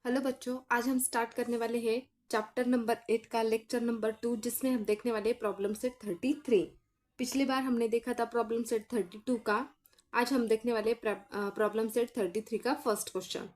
Hello बच्चों, आज हम स्टार्ट करने वाले हैं चैप्टर नंबर 8 का लेक्चर नंबर 2, जिसमें हम देखने वाले हैं प्रॉब्लम सेट 33। पिछली बार हमने देखा था प्रॉब्लम सेट 32 का। आज हम देखने वाले प्रॉब्लम सेट 33 का फर्स्ट क्वेश्चन।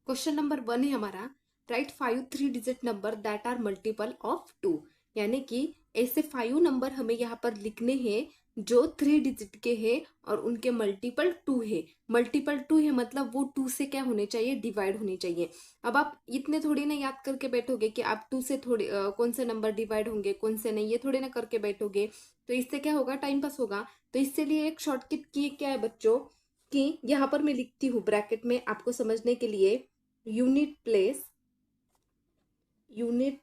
क्वेश्चन नंबर 1 है हमारा, write 5 three digit number that are multiple of 2। यानी कि ऐसे 5 नंबर हमें यहाँ पर लिखने हैं जो 3 डिजिट के हैं और उनके मल्टीपल 2 है। मल्टीपल 2 है मतलब वो 2 से क्या होने चाहिए, डिवाइड होने चाहिए। अब आप इतने थोड़ी ना याद करके बैठोगे कि आप 2 से थोड़े कौन से नंबर डिवाइड होंगे कौन से नहीं, ये थोड़ी ना करके बैठोगे। तो इससे क्या होगा, टाइम पास होगा। तो इससे लिए एक शॉर्टकट की क्या है बच्चों, कि यहाँ पर मैं लिखती हूँ ब्रैकेट में आपको समझने के लिए, यूनिट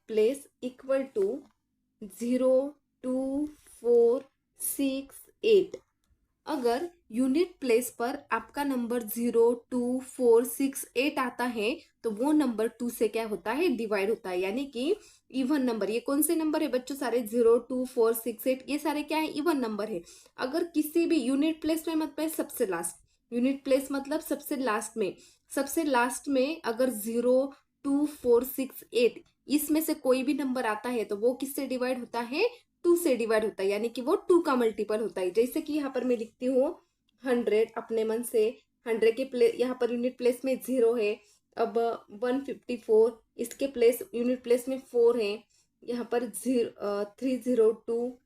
प्लेस इक्वल टू 0 2 4 6 8। अगर यूनिट प्लेस पर आपका नंबर 0 2 4 6 8 आता है तो वो नंबर 2 से क्या होता है, डिवाइड होता है। यानी कि इवन नंबर, ये कौन से नंबर है बच्चों, सारे 0 2 4 6 8, ये सारे क्या है, इवन नंबर है। अगर किसी भी यूनिट प्लेस में मतलब सबसे लास्ट, यूनिट प्लेस मतलब सबसे लास्ट में अगर 0 2 4 6 8 इसमें से कोई भी नंबर आता है तो वो किससे डिवाइड होता है, 2 से डिवाइड होता है। यानी कि वो 2 का मल्टीपल होता है। जैसे कि यहाँ पर मैं लिखती हूँ 100 अपने मन से। 100 के प्लेस, यहाँ पर यूनिट प्लेस में 0 है। अब 154, इसके प्लेस यूनिट प्लेस में 4 है। यहाँ पर 302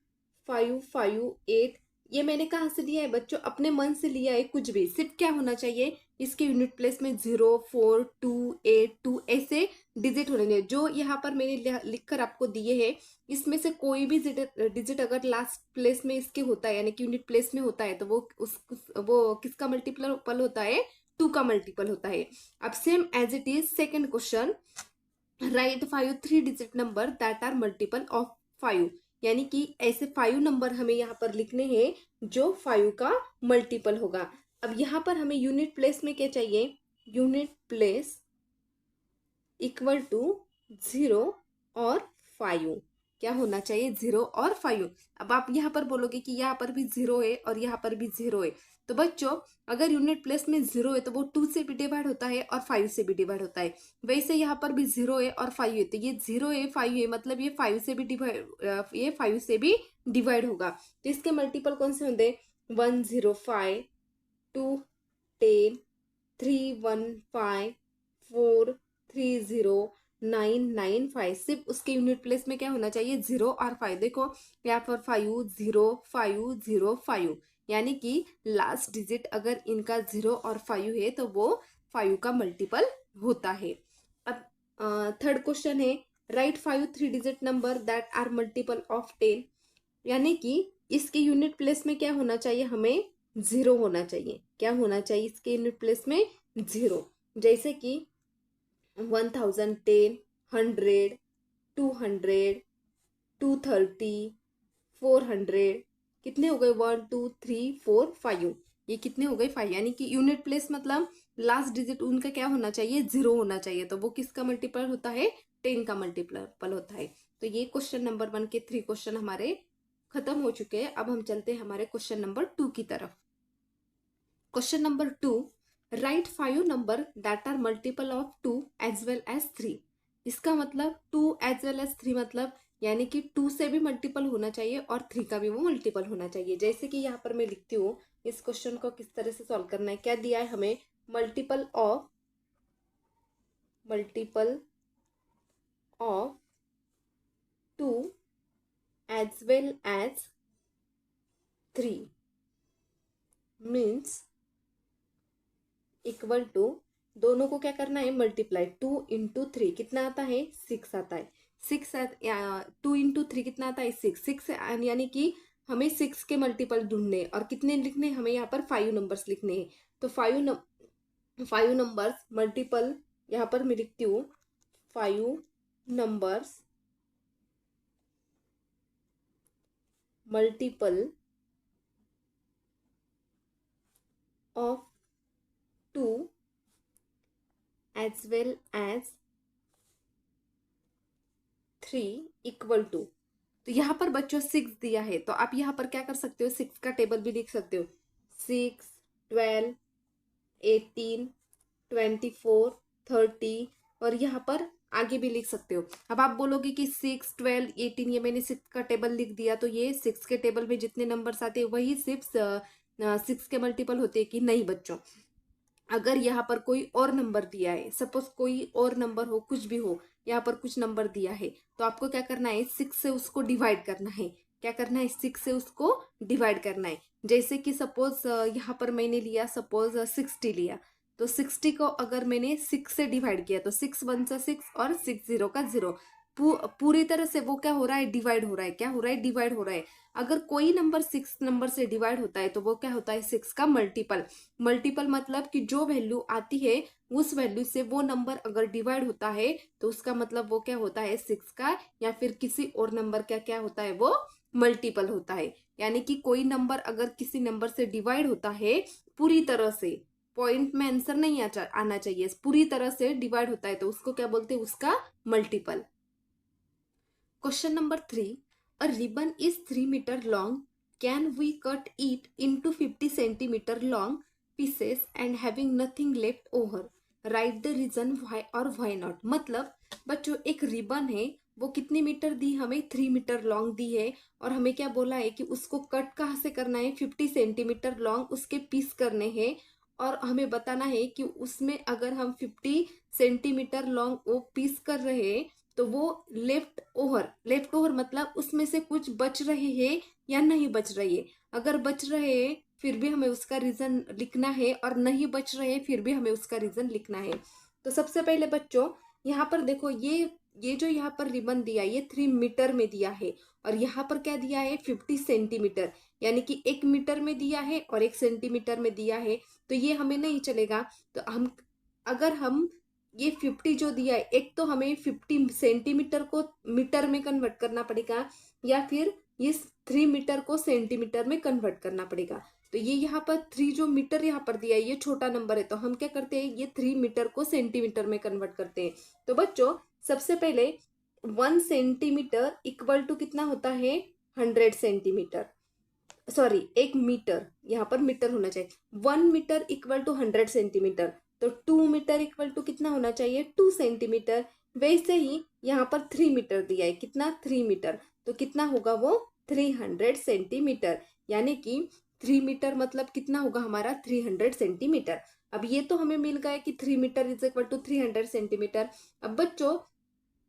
558, ये मैंने कहाँ से लिया है बच्चों, अपने मन से लिया है। कुछ भी, सिर्फ क्या होना चाहिए, इसके यूनिट प्लेस में 0 4 2 8 2 ऐसे डिजिट होने चाहिए। जो यहाँ पर मैंने लिखकर आपको दिए हैं, इसमें से कोई भी डिजिट अगर लास्ट प्लेस में इसके होता है, यानी कि यूनिट प्लेस में होता है, तो वो किसका मल्टीपल होता है, 2 का मल्टीपल होता है। अब same as it is second question, write 5 three digit number that are multiple of 5। यानी कि ऐसे 5 नंबर हमें यहाँ पर लिखने हैं जो 5 का मल्टीपल होगा। अब यहाँ पर हमें यूनिट प्लेस में क्या चाहिए, यूनिट प्लेस इक्वल टू 0 और 5। क्या होना चाहिए, 0 और 5। अब आप यहाँ पर बोलोगे कि यहाँ पर भी 0 है और यहाँ पर भी 0 है। तो बच्चों, अगर यूनिट प्लेस में 0 है तो वो 2 से भी डिवाइड होता है और 5 से भी डिवाइड होता है। वैसे यहाँ पर भी 0 है और 5 है, तो ये 0 है 5 है मतलब ये 5 से भी डिवाइड होगा। तो इसके मल्टीपल कौन से होंगे, 105 2 10 315 4 30 995। सिर्फ उसके यूनिट प्लेस में क्या होना चाहिए, 0 और 5। देखो यहाँ पर 5 0 5 0 5, यानी कि लास्ट डिजिट अगर इनका 0 और 5 है तो वो 5 का मल्टीपल होता है। अब थर्ड क्वेश्चन है, write 5 three digit number that are multiple of 10। यानी कि इसके यूनिट प्लेस में क्या होना चाहिए, हमें 0 होना चाहिए। क्या होना चाहिए इसके यूनिट प्लेस में, 0। जैसे कि 1010 100 200 230 400, कितने हो गए, 1 2 3 4 5, ये कितने हो गए, 5। यानी कि यूनिट प्लेस मतलब लास्ट डिजिट उनका क्या होना चाहिए, 0 होना चाहिए। तो वो किसका मल्टीपल होता है, 10 का मल्टीपल होता है। तो ये क्वेश्चन नंबर 1 के 3 क्वेश्चन हमारे खत्म हो चुके हैं। अब हम चलते हैं हमारे क्वेश्चन नंबर 2 की तरफ। Question number 2, write 5 number that are multiple of 2 as well as 3। इसका मतलब 2 एज वेल एज 3 मतलब, यानी कि 2 से भी मल्टीपल होना चाहिए और 3 का भी वो मल्टीपल होना चाहिए। जैसे कि यहाँ पर मैं लिखती हूँ, इस क्वेश्चन को किस तरह से सॉल्व करना है। क्या दिया है हमें, multiple of 2 as well as 3 means equal to, दोनों को क्या करना है, मल्टीप्लाई। 2 × 3 कितना आता है, 6 आता है। 2 × 3 कितना आता है, 6 यानी कि हमें 6 के मल्टीपल ढूंढने और कितने लिखने, हमें यहाँ पर 5 नंबर्स लिखने हैं। तो 5 नंबर्स मल्टीपल, यहाँ पर मैं लिखती हूँ 5 numbers multiple of 2 as well as 3 equal to. तो यहाँ पर बच्चों 6 दिया है, तो आप यहाँ पर क्या कर सकते हो, 6 का टेबल भी लिख सकते हो। 6 12 18 24, 30 और यहाँ पर आगे भी लिख सकते हो। अब आप बोलोगे कि 6, 12, 18, ये मैंने 6 का टेबल लिख दिया, तो ये 6 के टेबल में जितने नंबर्स आते हैं वही सिर्फ 6 के मल्टीपल होते हैं कि नहीं बच्चों। अगर यहाँ पर कोई और नंबर दिया है, सपोज कोई और नंबर हो, कुछ भी हो, यहाँ पर कुछ नंबर दिया है, तो आपको क्या करना है, 6 से उसको डिवाइड करना है। क्या करना है, 6 से उसको डिवाइड करना है। जैसे कि सपोज यहाँ पर मैंने लिया, सपोज 60 लिया, तो 60 को अगर मैंने 6 से डिवाइड किया तो 6 1 सा 6 और 6 0 का 0, पूरी तरह से वो क्या हो रहा है, डिवाइड हो रहा है। क्या हो रहा है, डिवाइड हो रहा है। अगर कोई नंबर 6 नंबर से डिवाइड होता है तो वो क्या होता है, 6 का मल्टीपल। मल्टीपल मतलब कि जो वैल्यू आती है उस वैल्यू से वो नंबर अगर डिवाइड होता है तो उसका मतलब वो क्या होता है, 6 का या फिर किसी और नंबर का क्या होता है, वो मल्टीपल होता है। यानी कि कोई नंबर अगर किसी नंबर से डिवाइड होता है पूरी तरह से, पॉइंट में आंसर नहीं आना चाहिए, पूरी तरह से डिवाइड होता है तो उसको क्या बोलते हैं, उसका multiple. Question number 3. A ribbon is 3 meter long. Can we cut it into 50 centimeter long pieces and having nothing left over? Write the reason why or why not. मतलब बच्चों एक रिबन है, वो कितनी मीटर दी हमें, 3 मीटर लॉन्ग दी है, और हमें क्या बोला है कि उसको कट कहाँ से करना है, 50 सेंटीमीटर लॉन्ग उसके पीस करने हैं। और हमें बताना है कि उसमें अगर हम 50 सेंटीमीटर लॉन्ग वो पीस कर रहे हैं तो वो लेफ्ट ओवर मतलब उसमें से कुछ बच रहे हैं या नहीं बच रही है। अगर बच रहे हैं फिर भी हमें उसका रीजन लिखना है, और नहीं बच रहे हैं फिर भी हमें उसका रीजन लिखना है। तो सबसे पहले बच्चों यहाँ पर देखो, ये जो यहाँ पर रिबन दिया है ये 3 मीटर में दिया है, और यहाँ पर क्या दिया है, 50 सेंटीमीटर, यानी कि 1 मीटर में दिया है और 1 सेंटीमीटर में दिया है। तो ये हमें नहीं चलेगा। तो हम अगर हम ये 50 जो दिया है, एक तो हमें 50 सेंटीमीटर को मीटर में कन्वर्ट करना पड़ेगा, या फिर ये 3 मीटर को सेंटीमीटर में कन्वर्ट करना पड़ेगा। तो ये यहाँ पर 3 जो मीटर यहाँ पर दिया है ये छोटा नंबर है, तो हम क्या करते हैं, ये 3 मीटर को सेंटीमीटर में कन्वर्ट करते हैं। तो बच्चों सबसे पहले 1 सेंटीमीटर इक्वल टू कितना होता है, 100 सेंटीमीटर, सॉरी 1 मीटर, यहाँ पर मीटर होना चाहिए। 1 मीटर इक्वल टू 100 सेंटीमीटर, तो 2 मीटर इक्वल टू कितना होना चाहिए, 2 सेंटीमीटर। वैसे ही यहाँ पर 3 मीटर दिया है, कितना, 3 मीटर, तो कितना होगा वो, 300 सेंटीमीटर। यानी कि 3 मीटर मतलब कितना होगा हमारा, 300 सेंटीमीटर। अब ये तो हमें मिल गया कि 3 metre is equal to 300 centimetre. अब बच्चों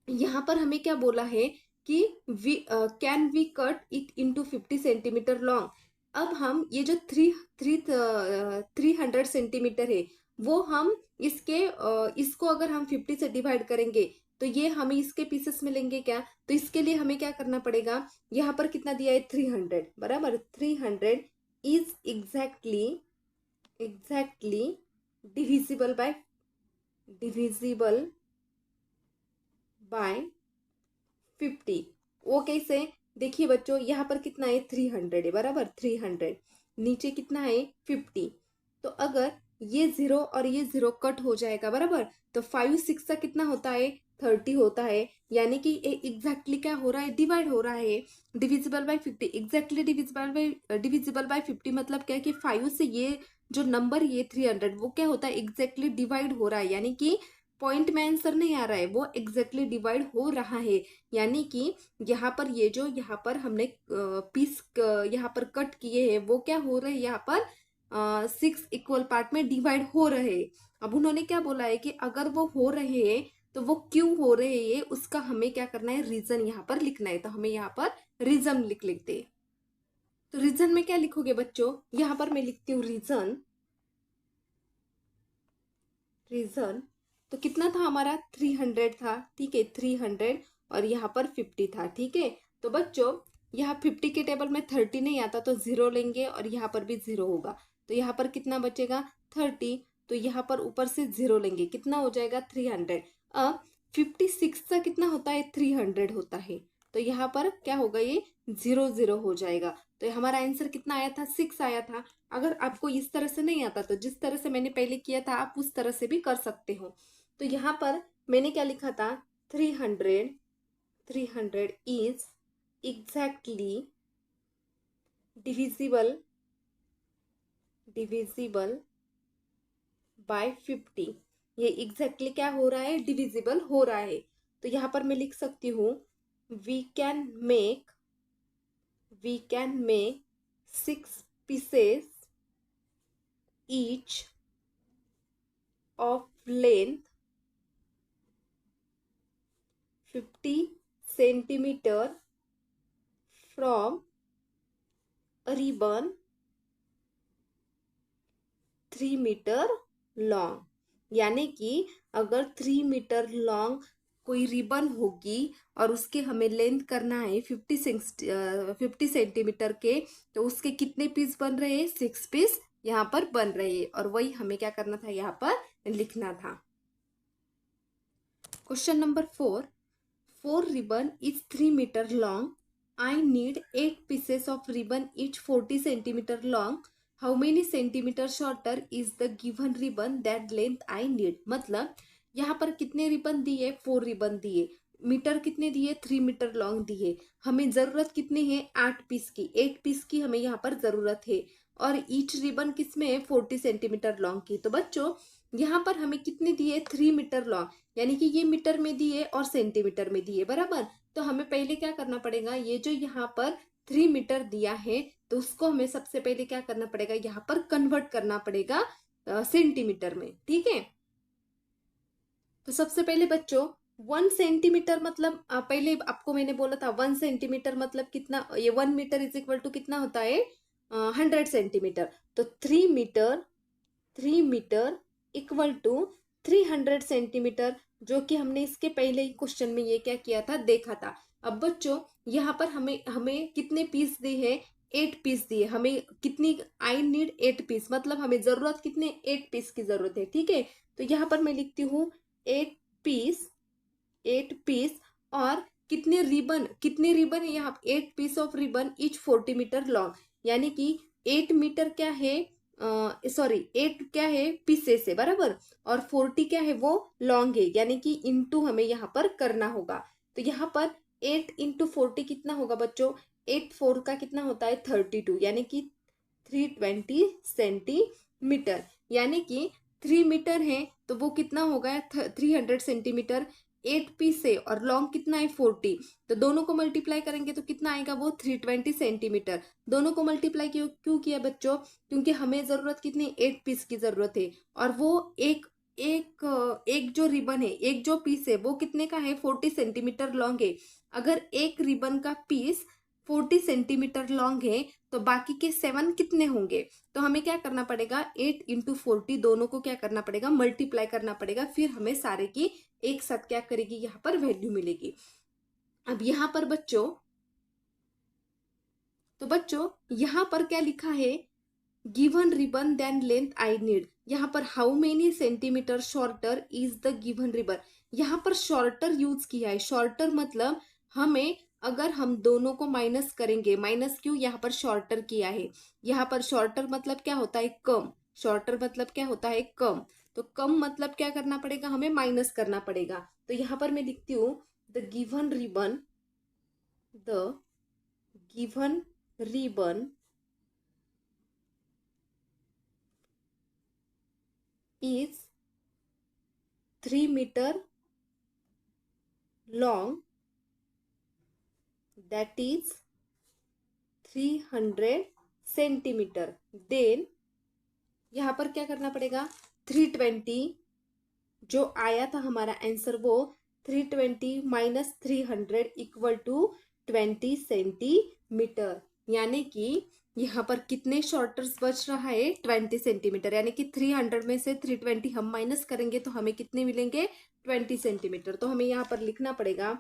यहाँ पर हमें क्या बोला है कि can we cut it into 50 centimetre long. अब हम ये जो 300 सेंटीमीटर है वो हम इसको अगर हम 50 से डिवाइड करेंगे तो ये हमें इसके पीसेस मिलेंगे क्या, तो इसके लिए हमें क्या करना पड़ेगा, यहाँ पर कितना दिया है, 300 बराबर, 300 इज एग्जैक्टली डिविजिबल बाय 50। वो कैसे, देखिए बच्चों यहाँ पर कितना है, 300 है बराबर, 300 नीचे कितना है, 50। तो अगर ये 0 और ये 0 कट हो जाएगा बराबर, तो 5 6 का कितना होता है, 30 होता है। यानी कि एग्जैक्टली क्या हो रहा है, डिवाइड हो रहा है, divisible by 50, exactly divisible by 50 मतलब क्या है कि 5 से ये जो नंबर ये 300 वो क्या होता है, एग्जैक्टली डिवाइड हो रहा है। यानी कि पॉइंट में आंसर नहीं आ रहा है, वो एग्जैक्टली डिवाइड हो रहा है। यानी कि यहाँ पर ये जो यहाँ पर हमने पीस यहाँ पर कट किए हैं वो क्या हो रहे हैं, यहाँ पर 6 इक्वल पार्ट में डिवाइड हो रहे हैं। अब उन्होंने क्या बोला है कि अगर वो हो रहे हैं तो वो क्यों हो रहे हैं, उसका हमें क्या करना है, रीजन यहाँ पर लिखना है। तो हमें यहाँ पर रीजन लिख लेते हैं। तो रीजन में क्या लिखोगे बच्चों, यहाँ पर मैं लिखती हूँ रीजन। तो कितना था हमारा, 300 था, ठीक है, 300 और यहाँ पर 50 था, ठीक है। तो बच्चों यहाँ 50 के टेबल में 30 नहीं आता तो 0 लेंगे, और यहाँ पर भी 0 होगा, तो यहाँ पर कितना बचेगा, 30। तो यहाँ पर ऊपर से 0 लेंगे, कितना हो जाएगा, 300। अब 56 का कितना होता है, 300 होता है, तो यहाँ पर क्या होगा, ये 0 0 हो जाएगा। तो हमारा आंसर कितना आया था, 6 आया था। अगर आपको इस तरह से नहीं आता तो जिस तरह से मैंने पहले किया था आप उस तरह से भी कर सकते हो। तो यहाँ पर मैंने क्या लिखा था, 300 इज एग्जैक्टली डिविजिबल बाय 50। ये एग्जैक्टली क्या हो रहा है, डिविजिबल हो रहा है। तो यहाँ पर मैं लिख सकती हूँ we can make we can make 6 pieces each of length 50 centimeter from a ribbon 3 metre long. यानी कि अगर 3 मीटर लॉन्ग कोई रिबन होगी और उसके हमें लेंथ करना है 50 सेंटीमीटर के, तो उसके कितने पीस बन रहे हैं, 6 पीस यहाँ पर बन रहे हैं। और वही हमें क्या करना था, यहाँ पर लिखना था। Question number 4 ribbon is 3 metre long. I need 8 pieces of ribbon each 40 centimetre long. How many centimetre shorter is the given ribbon that length I need. मतलब यहाँ पर कितने रिबन दिए, 4 रिबन दिए, मीटर कितने दिए, 3 मीटर लॉन्ग दिए। हमें जरूरत कितनी है, 8 पीस की, 8 पीस की हमें यहाँ पर जरूरत है। और ईच रिबन किसमें है, 40 सेंटीमीटर लॉन्ग की। तो बच्चों यहाँ पर हमें कितने दिए, 3 मीटर लॉन्ग, यानी कि ये मीटर में दिए और सेंटीमीटर में दिए, बराबर। तो हमें पहले क्या करना पड़ेगा, ये जो यहाँ पर 3 मीटर दिया है तो उसको हमें सबसे पहले क्या करना पड़ेगा, यहाँ पर कन्वर्ट करना पड़ेगा सेंटीमीटर में, ठीक है। तो सबसे पहले बच्चों 1 सेंटीमीटर मतलब पहले आपको मैंने बोला था 1 सेंटीमीटर मतलब कितना, ये 1 मीटर इज इक्वल टू कितना होता है, 100 सेंटीमीटर। तो 3 मीटर इक्वल टू 300 सेंटीमीटर, जो कि हमने इसके पहले ही क्वेश्चन में ये क्या किया था, देखा था। अब बच्चों यहाँ पर हमें हमें कितने पीस दिए हैं, 8 पीस दिए। हमें कितनी, आई नीड 8 पीस, मतलब हमें जरूरत कितने, 8 पीस की जरूरत है, ठीक है। तो यहाँ पर मैं लिखती हूँ 8 पीस, 8 पीस। और कितने रिबन है यहाँ, 8 piece of ribbon each 40 metre long. यानी कि 8 मीटर क्या है, सॉरी 8 क्या है, पीसेस है, बराबर। और 40 क्या है, वो लॉन्ग है, यानी कि इंटू हमें यहाँ पर करना होगा। तो यहाँ पर 8 × 40 कितना होगा बच्चों, 8 4 का कितना होता है, 32, यानी कि 320 सेंटीमीटर। यानी कि 3 मीटर है तो वो कितना होगा, 300 सेंटीमीटर। 8 पीस है और लॉन्ग कितना है, 40। तो दोनों को मल्टीप्लाई करेंगे तो कितना आएगा, वो 320 सेंटीमीटर। दोनों को मल्टीप्लाई क्यों किया बच्चों, क्योंकि हमें जरूरत कितनी, 8 पीस की जरूरत है। और वो एक एक एक जो रिबन है, एक जो पीस है वो कितने का है, 40 सेंटीमीटर लॉन्ग है। अगर एक रिबन का पीस 40 सेंटीमीटर लॉन्ग है तो बाकी के 7 कितने होंगे। तो हमें क्या करना पड़ेगा, 8 × 40 दोनों को क्या करना पड़ेगा, मल्टीप्लाई करना पड़ेगा। फिर हमें सारे की एक साथ क्या करेगी, यहाँ पर वैल्यू मिलेगी। अब यहाँ पर बच्चों, तो बच्चों यहाँ पर क्या लिखा है, given ribbon then length I need. यहाँ पर how many centimetre shorter is the given ribbon. यहाँ पर शॉर्टर यूज किया है। शॉर्टर मतलब हमें, अगर हम दोनों को माइनस करेंगे, माइनस क्यों, यहाँ पर शॉर्टर किया है। यहाँ पर शॉर्टर मतलब क्या होता है, कम। शॉर्टर मतलब क्या होता है, कम। तो कम मतलब क्या करना पड़ेगा, हमें माइनस करना पड़ेगा। तो यहाँ पर मैं लिखती हूँ the given ribbon, the given ribbon is 3 metre long, that is 300 centimetre. Then यहाँ पर क्या करना पड़ेगा, 320 जो आया था हमारा आंसर, वो 320 माइनस 300 इक्वल टू 20 सेंटीमीटर। यानी कि यहाँ पर कितने शॉर्टर्स बच रहा है, 20 सेंटीमीटर। यानी कि 300 में से 320 हम माइनस करेंगे तो हमें कितने मिलेंगे, 20 सेंटीमीटर। तो हमें यहाँ पर लिखना पड़ेगा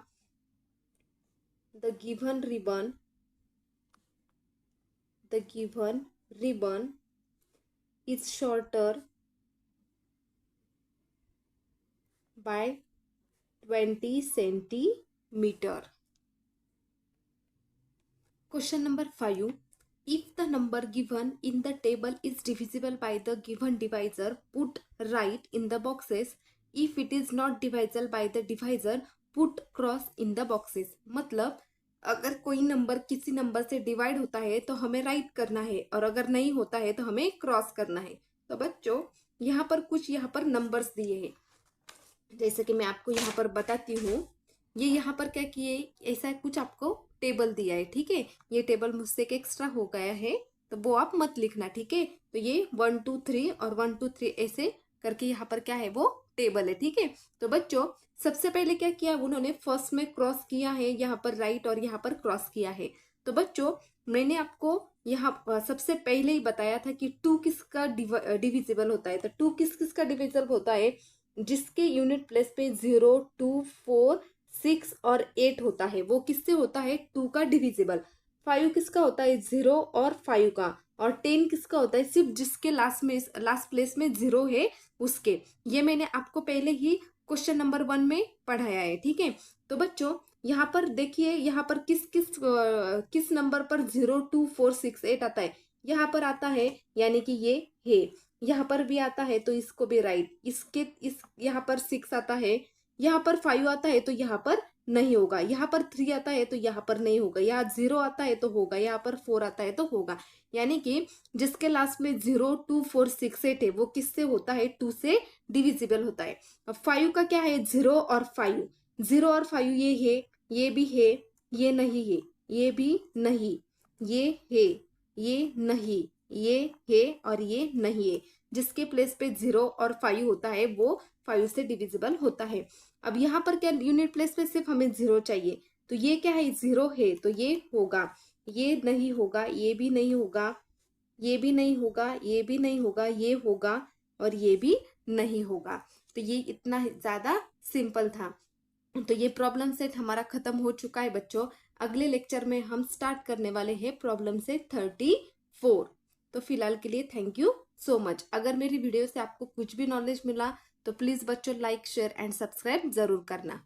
the given ribbon is shorter by 20 centimetre. Question number 5. If the number given in the table is divisible by the given divisor, put right in the boxes. If it is not divisible by the divisor, put cross in the boxes. मतलब अगर कोई number किसी number से divide होता है तो हमें right करना है, और अगर नहीं होता है तो हमें क्रॉस करना है। तो बच्चों यहाँ पर कुछ यहाँ पर नंबर्स दिए हैं। जैसे कि मैं आपको यहाँ पर बताती हूँ, ये यहाँ पर क्या किए, ऐसा कुछ आपको टेबल दिया है, ठीक है। ये टेबल मुझसे एक एक्स्ट्रा हो गया है, तो वो आप मत लिखना, ठीक है। तो ये 1 2 3 और 1 2 3 ऐसे करके यहाँ पर क्या है, वो टेबल है, ठीक है। तो बच्चों सबसे पहले क्या किया उन्होंने, फर्स्ट में क्रॉस किया है यहाँ पर राइट और यहाँ पर क्रॉस किया है। तो बच्चों मैंने आपको यहाँ सबसे पहले ही बताया था कि 2 किसका डिविजिबल होता है। तो 2 किस किसका डिविजिबल होता है, जिसके यूनिट प्लेस पे 0 2 4 6 और 8 होता है, वो किससे होता है, 2 का डिविजिबल। 5 किसका होता है, 0 और 5 का। और 10 किसका होता है, सिर्फ जिसके लास्ट प्लेस में 0 है उसके। ये मैंने आपको पहले ही क्वेश्चन नंबर 1 में पढ़ाया है, ठीक है। तो बच्चों यहाँ पर देखिए, यहाँ पर किस नंबर पर 0 2 4 6 8 आता है, यहाँ पर आता है, यानी कि ये है। यहाँ पर भी आता है तो इसको भी राइट, इस यहाँ पर 6 आता है, यहाँ पर 5 आता है तो यहाँ पर नहीं होगा, यहाँ पर 3 आता है तो यहाँ पर नहीं होगा, यहाँ 0 आता है तो होगा, यहाँ पर 4 आता है तो होगा। यानी कि जिसके लास्ट में 0 2 4 6 8 है वो किससे होता है, 2 से डिविजिबल होता है। अब 5 का क्या है, 0 और 5, 0 और 5 ये है, ये भी है, ये नहीं है, ये भी नहीं, ये है, ये नहीं, ये है और ये नहीं है। जिसके प्लेस पे 0 और 5 होता है वो 5 से डिविजिबल होता है। अब यहाँ पर क्या, यूनिट प्लेस पे सिर्फ हमें 0 चाहिए, तो ये क्या है, 0 है तो ये होगा, ये नहीं होगा, ये भी नहीं होगा, ये भी नहीं होगा, ये भी नहीं होगा, ये होगा और ये भी नहीं होगा। तो ये इतना ज्यादा सिंपल था। तो ये प्रॉब्लम सेट हमारा खत्म हो चुका है बच्चों। अगले लेक्चर में हम स्टार्ट करने वाले हैं प्रॉब्लम सेट 34। तो फिलहाल के लिए थैंक यू सो मच। अगर मेरी वीडियो से आपको कुछ भी नॉलेज मिला तो प्लीज बच्चों लाइक शेयर एंड सब्सक्राइब जरूर करना।